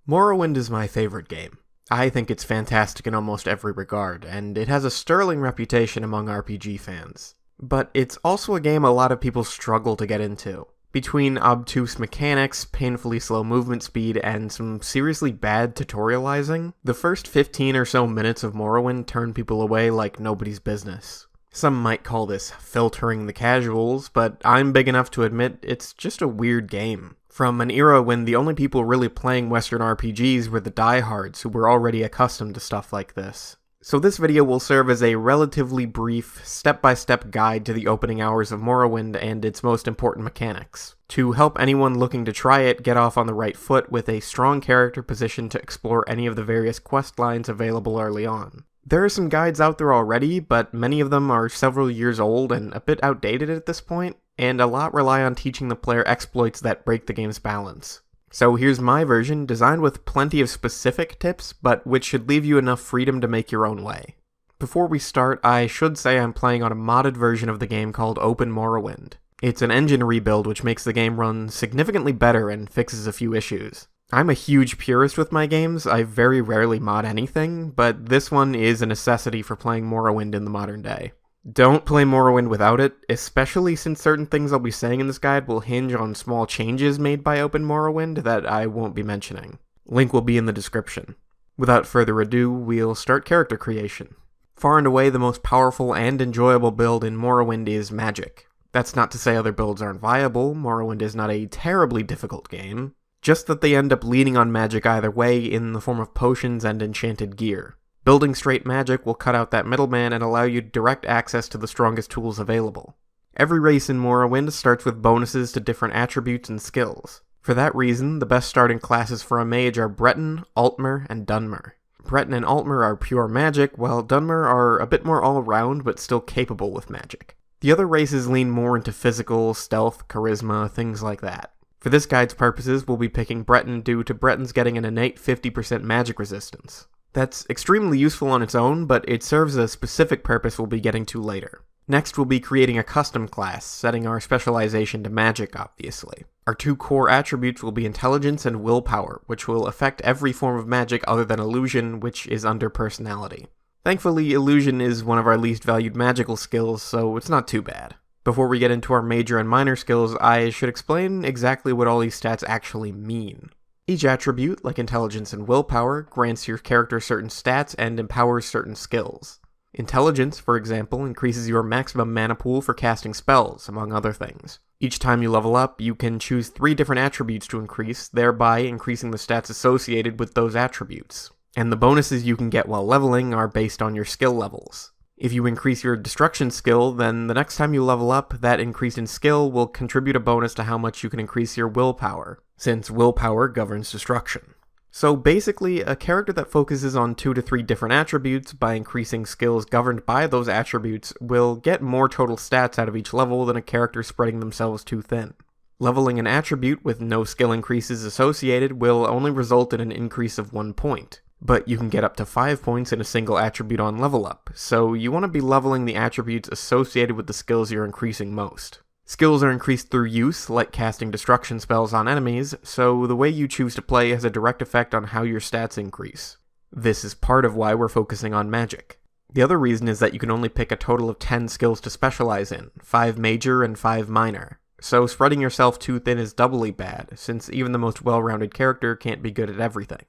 Morrowind is my favorite game. I think it's fantastic in almost every regard, and it has a sterling reputation among RPG fans. But it's also a game a lot of people struggle to get into. Between obtuse mechanics, painfully slow movement speed, and some seriously bad tutorializing, the first 15 or so minutes of Morrowind turn people away like nobody's business. Some might call this filtering the casuals, but I'm big enough to admit it's just a weird game. From an era when the only people really playing Western RPGs were the diehards who were already accustomed to stuff like this. So this video will serve as a relatively brief, step-by-step guide to the opening hours of Morrowind and its most important mechanics, to help anyone looking to try it get off on the right foot with a strong character position to explore any of the various quest lines available early on. There are some guides out there already, but many of them are several years old and a bit outdated at this point, and a lot rely on teaching the player exploits that break the game's balance. So here's my version, designed with plenty of specific tips, but which should leave you enough freedom to make your own way. Before we start, I should say I'm playing on a modded version of the game called Open Morrowind. It's an engine rebuild which makes the game run significantly better and fixes a few issues. I'm a huge purist with my games, I very rarely mod anything, but this one is a necessity for playing Morrowind in the modern day. Don't play Morrowind without it, especially since certain things I'll be saying in this guide will hinge on small changes made by Open Morrowind that I won't be mentioning. Link will be in the description. Without further ado, we'll start character creation. Far and away the most powerful and enjoyable build in Morrowind is magic. That's not to say other builds aren't viable, Morrowind is not a terribly difficult game, just that they end up leaning on magic either way in the form of potions and enchanted gear. Building straight magic will cut out that middleman and allow you direct access to the strongest tools available. Every race in Morrowind starts with bonuses to different attributes and skills. For that reason, the best starting classes for a mage are Breton, Altmer, and Dunmer. Breton and Altmer are pure magic, while Dunmer are a bit more all-round but still capable with magic. The other races lean more into physical, stealth, charisma, things like that. For this guide's purposes, we'll be picking Breton due to Bretons getting an innate 50% magic resistance. That's extremely useful on its own, but it serves a specific purpose we'll be getting to later. Next, we'll be creating a custom class, setting our specialization to magic, obviously. Our two core attributes will be intelligence and willpower, which will affect every form of magic other than illusion, which is under personality. Thankfully, illusion is one of our least valued magical skills, so it's not too bad. Before we get into our major and minor skills, I should explain exactly what all these stats actually mean. Each attribute, like intelligence and willpower, grants your character certain stats and empowers certain skills. Intelligence, for example, increases your maximum mana pool for casting spells, among other things. Each time you level up, you can choose 3 different attributes to increase, thereby increasing the stats associated with those attributes. And the bonuses you can get while leveling are based on your skill levels. If you increase your destruction skill, then the next time you level up, that increase in skill will contribute a bonus to how much you can increase your willpower, since willpower governs destruction. So basically, a character that focuses on 2 to 3 different attributes by increasing skills governed by those attributes will get more total stats out of each level than a character spreading themselves too thin. Leveling an attribute with no skill increases associated will only result in an increase of 1 point. But you can get up to 5 points in a single attribute on level up, so you want to be leveling the attributes associated with the skills you're increasing most. Skills are increased through use, like casting destruction spells on enemies, so the way you choose to play has a direct effect on how your stats increase. This is part of why we're focusing on magic. The other reason is that you can only pick a total of 10 skills to specialize in, 5 major and 5 minor. So spreading yourself too thin is doubly bad, since even the most well-rounded character can't be good at everything.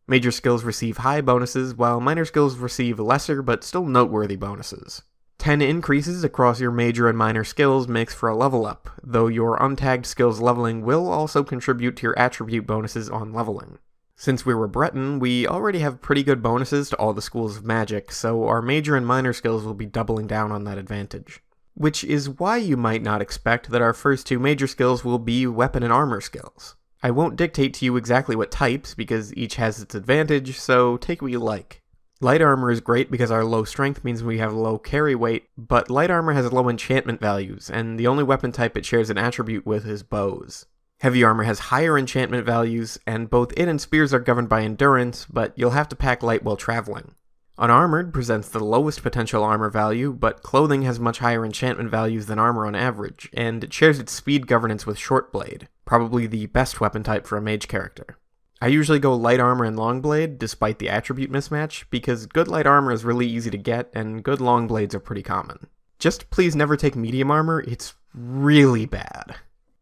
Major skills receive high bonuses, while minor skills receive lesser but still noteworthy bonuses. 10 increases across your major and minor skills makes for a level up, though your untagged skills leveling will also contribute to your attribute bonuses on leveling. Since we were Breton, we already have pretty good bonuses to all the schools of magic, so our major and minor skills will be doubling down on that advantage. Which is why you might not expect that our first 2 major skills will be weapon and armor skills. I won't dictate to you exactly what types, because each has its advantage, so take what you like. Light armor is great because our low strength means we have low carry weight, but light armor has low enchantment values, and the only weapon type it shares an attribute with is bows. Heavy armor has higher enchantment values, and both it and spears are governed by endurance, but you'll have to pack light while traveling. Unarmored presents the lowest potential armor value, but clothing has much higher enchantment values than armor on average, and it shares its speed governance with Shortblade, probably the best weapon type for a mage character. I usually go light armor and long blade, despite the attribute mismatch, because good light armor is really easy to get, and good long blades are pretty common. Just please never take medium armor, it's really bad.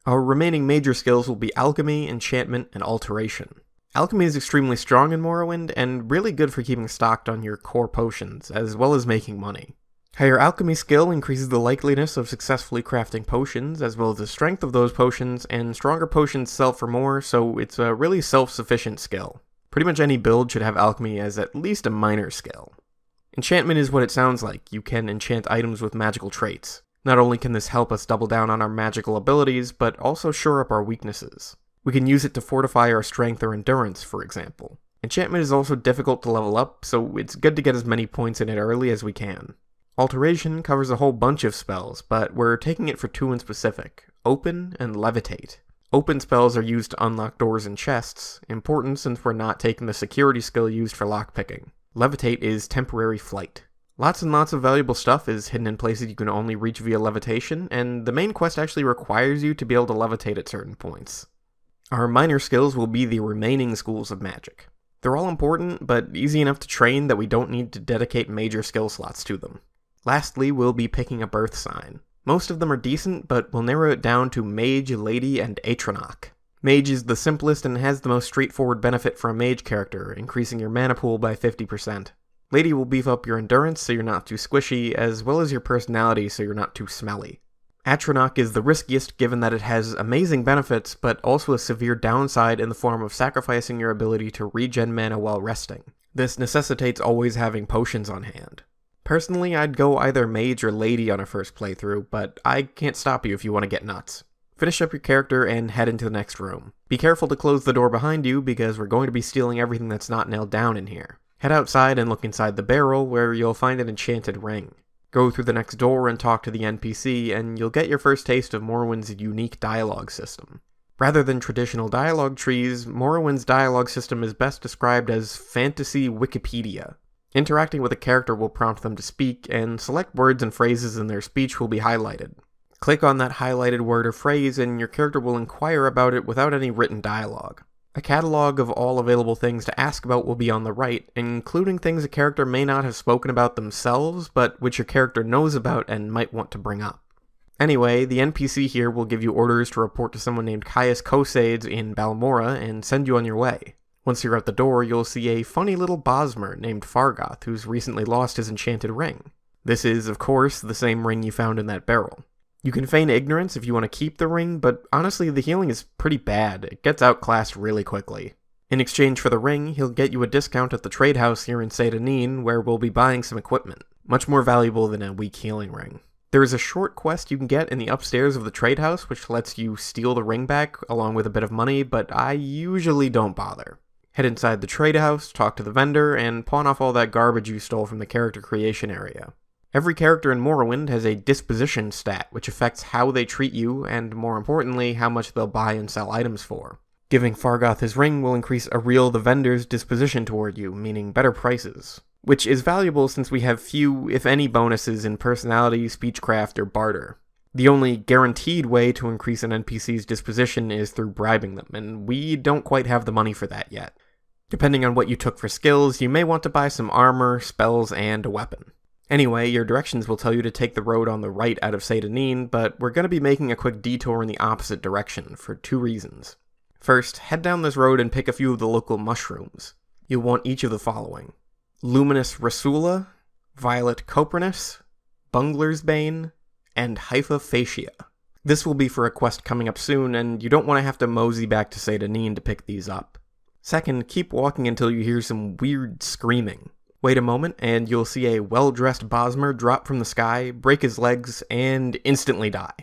Our remaining major skills will be alchemy, enchantment, and alteration. Alchemy is extremely strong in Morrowind, and really good for keeping stocked on your core potions, as well as making money. Higher alchemy skill increases the likeliness of successfully crafting potions, as well as the strength of those potions, and stronger potions sell for more, so it's a really self-sufficient skill. Pretty much any build should have alchemy as at least a minor skill. Enchantment is what it sounds like. You can enchant items with magical traits. Not only can this help us double down on our magical abilities, but also shore up our weaknesses. We can use it to fortify our strength or endurance, for example. Enchantment is also difficult to level up, so it's good to get as many points in it early as we can. Alteration covers a whole bunch of spells, but we're taking it for two in specific, Open and Levitate. Open spells are used to unlock doors and chests, important since we're not taking the security skill used for lockpicking. Levitate is temporary flight. Lots and lots of valuable stuff is hidden in places you can only reach via levitation, and the main quest actually requires you to be able to levitate at certain points. Our minor skills will be the remaining schools of magic. They're all important, but easy enough to train that we don't need to dedicate major skill slots to them. Lastly, we'll be picking a birth sign. Most of them are decent, but we'll narrow it down to Mage, Lady, and Atronach. Mage is the simplest and has the most straightforward benefit for a mage character, increasing your mana pool by 50%. Lady will beef up your endurance so you're not too squishy, as well as your personality so you're not too smelly. Atronach is the riskiest given that it has amazing benefits, but also a severe downside in the form of sacrificing your ability to regen mana while resting. This necessitates always having potions on hand. Personally, I'd go either Mage or Lady on a first playthrough, but I can't stop you if you want to get nuts. Finish up your character and head into the next room. Be careful to close the door behind you because we're going to be stealing everything that's not nailed down in here. Head outside and look inside the barrel where you'll find an enchanted ring. Go through the next door and talk to the NPC and you'll get your first taste of Morrowind's unique dialogue system. Rather than traditional dialogue trees, Morrowind's dialogue system is best described as fantasy Wikipedia. Interacting with a character will prompt them to speak, and select words and phrases in their speech will be highlighted. Click on that highlighted word or phrase and your character will inquire about it without any written dialogue. A catalog of all available things to ask about will be on the right, including things a character may not have spoken about themselves, but which your character knows about and might want to bring up. Anyway, the NPC here will give you orders to report to someone named Caius Kosades in Balmora and send you on your way. Once you're at the door, you'll see a funny little Bosmer named Fargoth who's recently lost his enchanted ring. This is, of course, the same ring you found in that barrel. You can feign ignorance if you want to keep the ring, but honestly the healing is pretty bad. It gets outclassed really quickly. In exchange for the ring, he'll get you a discount at the trade house here in Sedanin, where we'll be buying some equipment. Much more valuable than a weak healing ring. There is a short quest you can get in the upstairs of the trade house which lets you steal the ring back along with a bit of money, but I usually don't bother. Head inside the trade house, talk to the vendor, and pawn off all that garbage you stole from the character creation area. Every character in Morrowind has a disposition stat, which affects how they treat you, and more importantly, how much they'll buy and sell items for. Giving Fargoth his ring will increase Ariel the vendor's disposition toward you, meaning better prices. Which is valuable since we have few, if any, bonuses in personality, speechcraft, or barter. The only guaranteed way to increase an NPC's disposition is through bribing them, and we don't quite have the money for that yet. Depending on what you took for skills, you may want to buy some armor, spells, and a weapon. Anyway, your directions will tell you to take the road on the right out of Sedanin, but we're going to be making a quick detour in the opposite direction, for two reasons. First, head down this road and pick a few of the local mushrooms. You'll want each of the following: Luminous Rasula, Violet Coprinus, Bungler's Bane, and Hypha Fascia. This will be for a quest coming up soon, and you don't want to have to mosey back to Sedanin to pick these up. Second, keep walking until you hear some weird screaming. Wait a moment, and you'll see a well-dressed Bosmer drop from the sky, break his legs, and instantly die.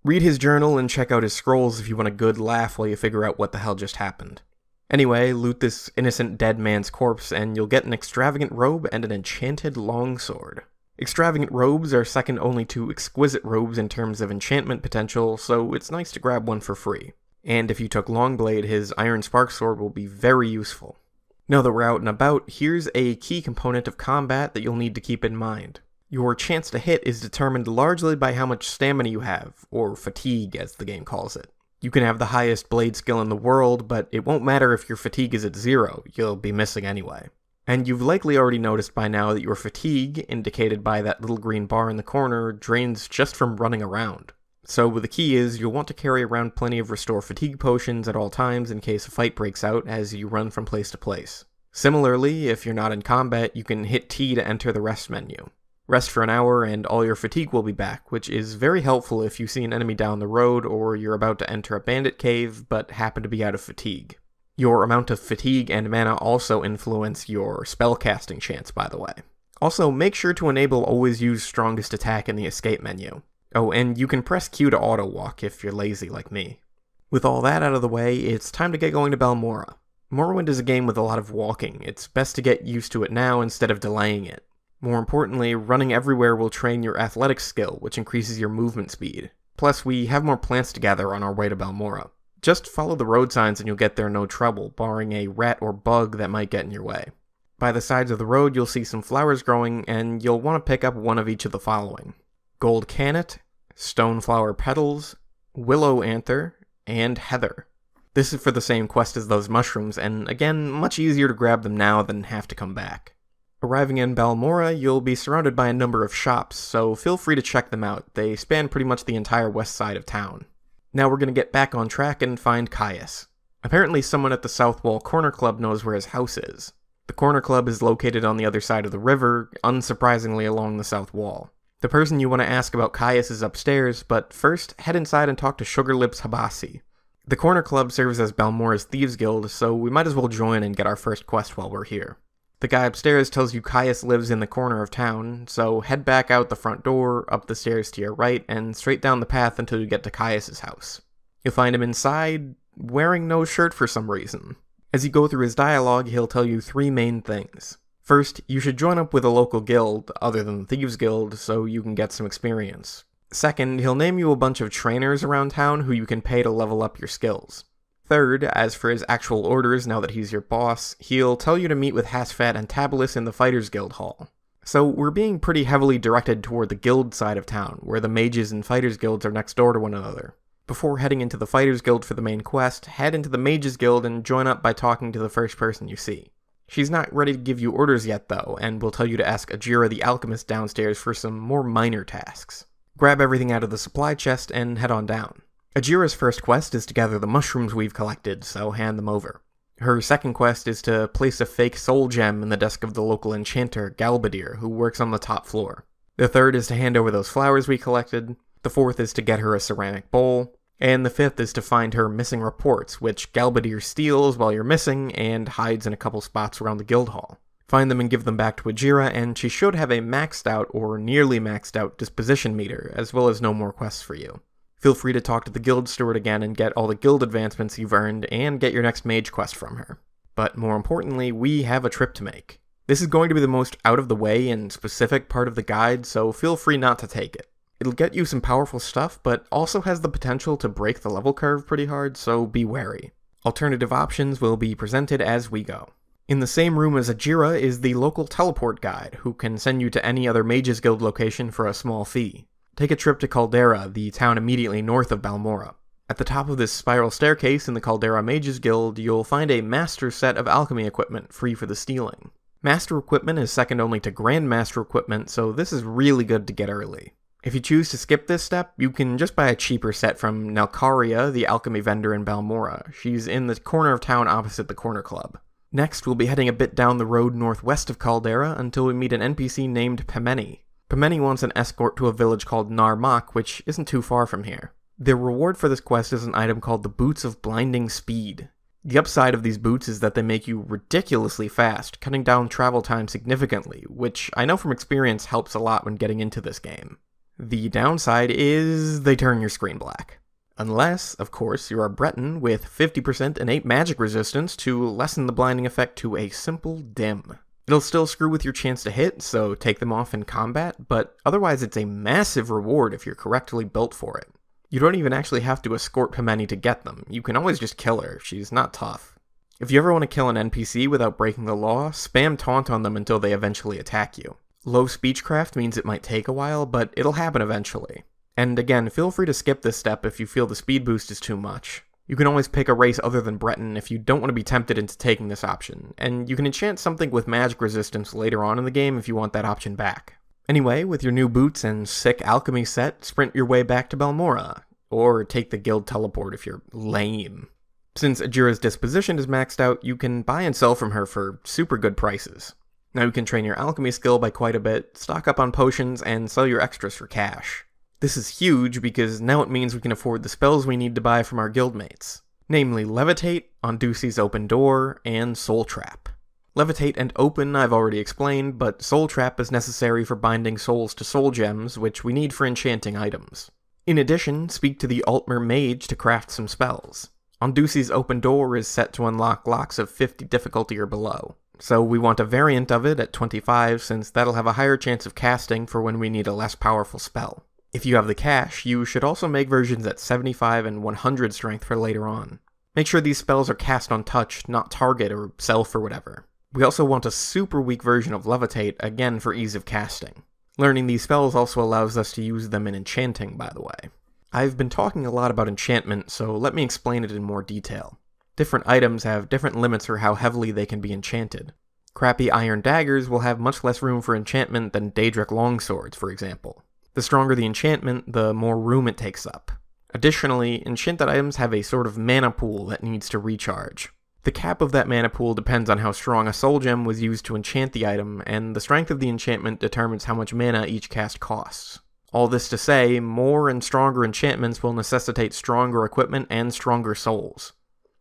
Read his journal and check out his scrolls if you want a good laugh while you figure out what the hell just happened. Anyway, loot this innocent dead man's corpse, and you'll get an extravagant robe and an enchanted longsword. Extravagant robes are second only to exquisite robes in terms of enchantment potential, so it's nice to grab one for free. And if you took Longblade, his Iron Spark Sword will be very useful. Now that we're out and about, here's a key component of combat that you'll need to keep in mind. Your chance to hit is determined largely by how much stamina you have, or fatigue as the game calls it. You can have the highest blade skill in the world, but it won't matter if your fatigue is at 0, you'll be missing anyway. And you've likely already noticed by now that your fatigue, indicated by that little green bar in the corner, drains just from running around. So the key is you'll want to carry around plenty of restore fatigue potions at all times in case a fight breaks out as you run from place to place. Similarly, if you're not in combat, you can hit T to enter the rest menu. Rest for an hour and all your fatigue will be back, which is very helpful if you see an enemy down the road or you're about to enter a bandit cave but happen to be out of fatigue. Your amount of fatigue and mana also influence your spellcasting chance, by the way. Also, make sure to enable always use strongest attack in the escape menu. Oh, and you can press Q to auto walk if you're lazy like me. With all that out of the way, it's time to get going to Balmora. Morrowind is a game with a lot of walking. It's best to get used to it now instead of delaying it. More importantly, running everywhere will train your athletics skill, which increases your movement speed. Plus, we have more plants to gather on our way to Balmora. Just follow the road signs and you'll get there no trouble, barring a rat or bug that might get in your way. By the sides of the road, you'll see some flowers growing, and you'll want to pick up one of each of the following: gold cannet, stoneflower petals, willow anther, and heather. This is for the same quest as those mushrooms, and again, much easier to grab them now than have to come back. Arriving in Balmora, you'll be surrounded by a number of shops, so feel free to check them out. They span pretty much the entire west side of town. Now we're going to get back on track and find Caius. Apparently someone at the South Wall Corner Club knows where his house is. The Corner Club is located on the other side of the river, unsurprisingly along the south wall. The person you want to ask about Caius is upstairs, but first, head inside and talk to Sugarlips Habasi. The Corner Club serves as Balmora's Thieves Guild, so we might as well join and get our first quest while we're here. The guy upstairs tells you Caius lives in the corner of town, so head back out the front door, up the stairs to your right, and straight down the path until you get to Caius's house. You'll find him inside, wearing no shirt for some reason. As you go through his dialogue, he'll tell you 3 main things. First, you should join up with a local guild, other than the Thieves Guild, so you can get some experience. Second, he'll name you a bunch of trainers around town who you can pay to level up your skills. Third, as for his actual orders, now that he's your boss, he'll tell you to meet with Hasfat and Tabalus in the Fighters Guild Hall. So we're being pretty heavily directed toward the guild side of town, where the mages and fighters guilds are next door to one another. Before heading into the Fighters Guild for the main quest, head into the Mages Guild and join up by talking to the first person you see. She's not ready to give you orders yet though, and will tell you to ask Ajira the Alchemist downstairs for some more minor tasks. Grab everything out of the supply chest and head on down. Ajira's first quest is to gather the mushrooms we've collected, so hand them over. Her second quest is to place a fake soul gem in the desk of the local enchanter, Galbadir, who works on the top floor. The third is to hand over those flowers we collected. The fourth is to get her a ceramic bowl. And the fifth is to find her missing reports, which Galbadir steals while you're missing and hides in a couple spots around the guild hall. Find them and give them back to Ajira, and she should have a maxed out or nearly maxed out disposition meter, as well as no more quests for you. Feel free to talk to the guild steward again and get all the guild advancements you've earned and get your next mage quest from her. But more importantly, we have a trip to make. This is going to be the most out of the way and specific part of the guide, so feel free not to take it. It'll get you some powerful stuff, but also has the potential to break the level curve pretty hard, so be wary. Alternative options will be presented as we go. In the same room as Ajira is the local teleport guide, who can send you to any other Mages Guild location for a small fee. Take a trip to Caldera, the town immediately north of Balmora. At the top of this spiral staircase in the Caldera Mages Guild, you'll find a master set of alchemy equipment free for the stealing. Master equipment is second only to Grandmaster equipment, so this is really good to get early. If you choose to skip this step, you can just buy a cheaper set from Nalcaria, the alchemy vendor in Balmora. She's in the corner of town opposite the Corner Club. Next, we'll be heading a bit down the road northwest of Caldera until we meet an NPC named Pemeni. Pemeni wants an escort to a village called Narmak, which isn't too far from here. The reward for this quest is an item called the Boots of Blinding Speed. The upside of these boots is that they make you ridiculously fast, cutting down travel time significantly, which I know from experience helps a lot when getting into this game. The downside is they turn your screen black. Unless, of course, you're a Breton with 50% innate magic resistance to lessen the blinding effect to a simple dim. It'll still screw with your chance to hit, so take them off in combat, but otherwise it's a massive reward if you're correctly built for it. You don't even actually have to escort Pemeni to get them. You can always just kill her. She's not tough. If you ever want to kill an NPC without breaking the law, spam taunt on them until they eventually attack you. Low speechcraft means it might take a while, but it'll happen eventually. And again, feel free to skip this step if you feel the speed boost is too much. You can always pick a race other than Breton if you don't want to be tempted into taking this option, and you can enchant something with magic resistance later on in the game if you want that option back. Anyway, with your new boots and sick alchemy set, sprint your way back to Balmora, or take the guild teleport if you're lame. Since Ajira's disposition is maxed out, you can buy and sell from her for super good prices. Now you can train your alchemy skill by quite a bit, stock up on potions, and sell your extras for cash. This is huge because now it means we can afford the spells we need to buy from our guildmates, namely Levitate, Ondusi's Open Door, and Soul Trap. Levitate and Open I've already explained, but Soul Trap is necessary for binding souls to soul gems, which we need for enchanting items. In addition, speak to the Altmer Mage to craft some spells. Ondusi's Open Door is set to unlock locks of 50 difficulty or below, so we want a variant of it at 25 since that'll have a higher chance of casting for when we need a less powerful spell. If you have the cash, you should also make versions at 75 and 100 strength for later on. Make sure these spells are cast on touch, not target or self or whatever. We also want a super weak version of Levitate, again for ease of casting. Learning these spells also allows us to use them in enchanting, by the way. I've been talking a lot about enchantment, so let me explain it in more detail. Different items have different limits for how heavily they can be enchanted. Crappy iron daggers will have much less room for enchantment than Daedric longswords, for example. The stronger the enchantment, the more room it takes up. Additionally, enchanted items have a sort of mana pool that needs to recharge. The cap of that mana pool depends on how strong a soul gem was used to enchant the item, and the strength of the enchantment determines how much mana each cast costs. All this to say, more and stronger enchantments will necessitate stronger equipment and stronger souls.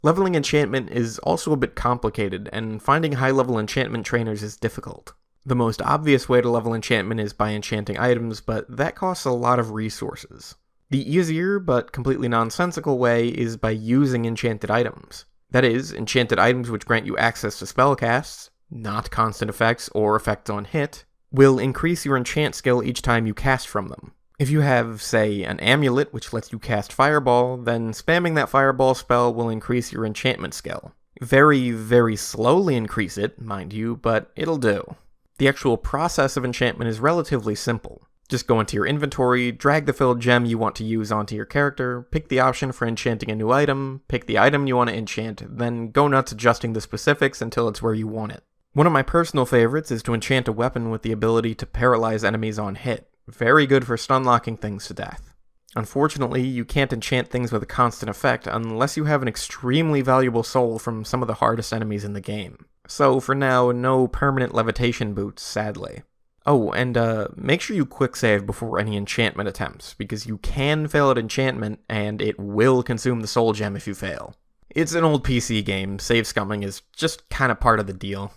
Leveling enchantment is also a bit complicated, and finding high-level enchantment trainers is difficult. The most obvious way to level enchantment is by enchanting items, but that costs a lot of resources. The easier, but completely nonsensical way is by using enchanted items. That is, enchanted items which grant you access to spellcasts, not constant effects or effects on hit, will increase your enchant skill each time you cast from them. If you have, say, an amulet which lets you cast Fireball, then spamming that Fireball spell will increase your enchantment skill. Very, very slowly increase it, mind you, but it'll do. The actual process of enchantment is relatively simple. Just go into your inventory, drag the filled gem you want to use onto your character, pick the option for enchanting a new item, pick the item you want to enchant, then go nuts adjusting the specifics until it's where you want it. One of my personal favorites is to enchant a weapon with the ability to paralyze enemies on hit. Very good for stun-locking things to death. Unfortunately, you can't enchant things with a constant effect unless you have an extremely valuable soul from some of the hardest enemies in the game. So for now, no permanent levitation boots, sadly. Oh, and make sure you quick save before any enchantment attempts, because you can fail at enchantment, and it will consume the soul gem if you fail. It's an old PC game, save scumming is just kinda part of the deal.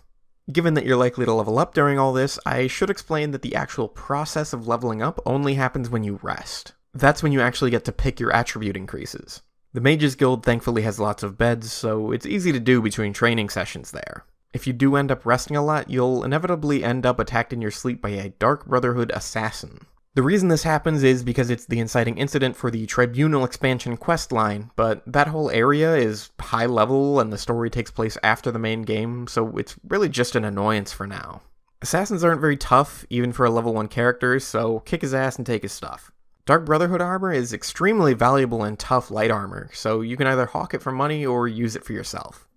Given that you're likely to level up during all this, I should explain that the actual process of leveling up only happens when you rest. That's when you actually get to pick your attribute increases. The Mages Guild thankfully has lots of beds, so it's easy to do between training sessions there. If you do end up resting a lot, you'll inevitably end up attacked in your sleep by a Dark Brotherhood assassin. The reason this happens is because it's the inciting incident for the Tribunal expansion questline, but that whole area is high level and the story takes place after the main game, so it's really just an annoyance for now. Assassins aren't very tough, even for a level 1 character, so kick his ass and take his stuff. Dark Brotherhood armor is extremely valuable and tough light armor, so you can either hawk it for money or use it for yourself.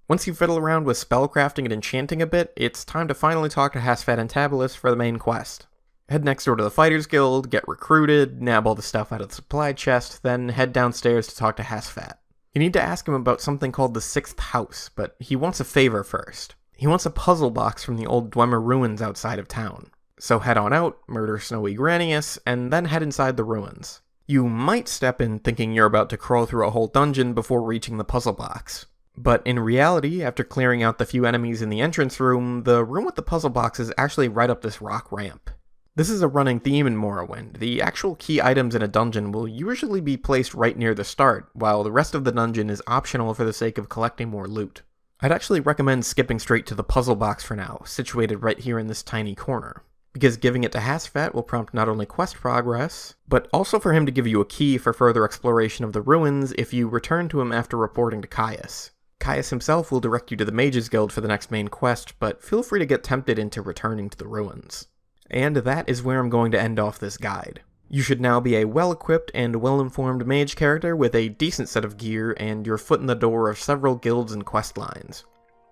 Once you fiddle around with spellcrafting and enchanting a bit, it's time to finally talk to Hasfat and Tabalus for the main quest. Head next door to the Fighters Guild, get recruited, nab all the stuff out of the supply chest, then head downstairs to talk to Hasfat. You need to ask him about something called the Sixth House, but he wants a favor first. He wants a puzzle box from the old Dwemer ruins outside of town. So head on out, murder Snowy Granius, and then head inside the ruins. You might step in thinking you're about to crawl through a whole dungeon before reaching the puzzle box. But in reality, after clearing out the few enemies in the entrance room, the room with the puzzle box is actually right up this rock ramp. This is a running theme in Morrowind. The actual key items in a dungeon will usually be placed right near the start, while the rest of the dungeon is optional for the sake of collecting more loot. I'd actually recommend skipping straight to the puzzle box for now, situated right here in this tiny corner, because giving it to Hasfat will prompt not only quest progress, but also for him to give you a key for further exploration of the ruins if you return to him after reporting to Caius. Caius himself will direct you to the Mages Guild for the next main quest, but feel free to get tempted into returning to the ruins. And that is where I'm going to end off this guide. You should now be a well-equipped and well-informed mage character with a decent set of gear and your foot in the door of several guilds and quest lines.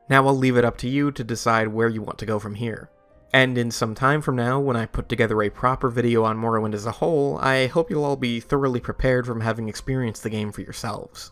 Now I'll leave it up to you to decide where you want to go from here. And in some time from now, when I put together a proper video on Morrowind as a whole, I hope you'll all be thoroughly prepared from having experienced the game for yourselves.